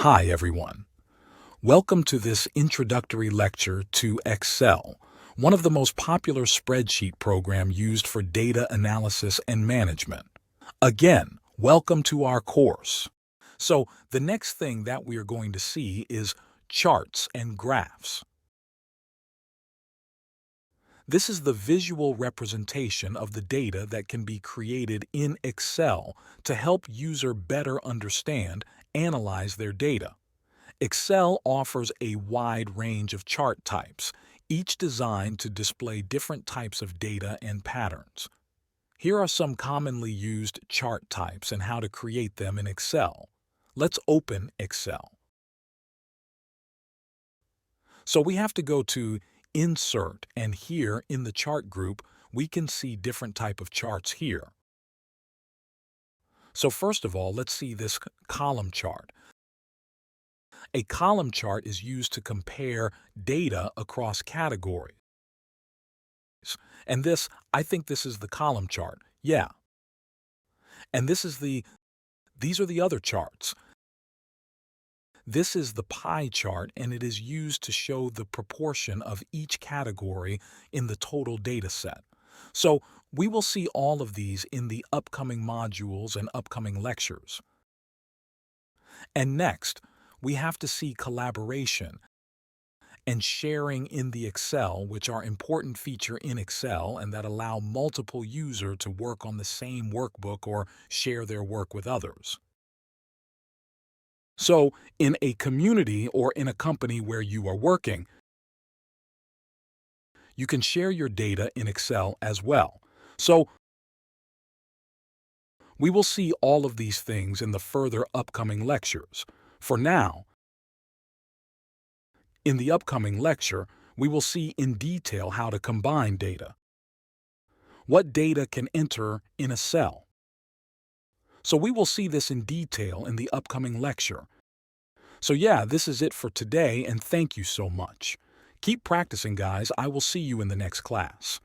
Hi, everyone. Welcome to this introductory lecture to Excel, one of the most popular spreadsheet programs used for data analysis and management. Again, welcome to our course. So, the next thing that we are going to see is charts and graphs. This is the visual representation of the data that can be created in Excel to help user better understand, analyze their data. Excel offers a wide range of chart types, each designed to display different types of data and patterns. Here are some commonly used chart types and how to create them in Excel. Let's open Excel. So we have to go to Insert, and here in the chart group, we can see different type of charts here. So first of all, let's see this column chart. A column chart is used to compare data across categories. And I think this is the column chart. Yeah. And these are the other charts. This is the pie chart, and it is used to show the proportion of each category in the total data set. So we will see all of these in the upcoming modules and upcoming lectures. And next, we have to see collaboration and sharing in the Excel, which are important feature in Excel and that allow multiple users to work on the same workbook or share their work with others. So, in a community or in a company where you are working, you can share your data in Excel as well. So, we will see all of these things in the further upcoming lectures. For now, in the upcoming lecture, we will see in detail how to combine data. What data can enter in a cell? So we will see this in detail in the upcoming lecture. So yeah, this is it for today, and thank you so much. Keep practicing, guys. I will see you in the next class.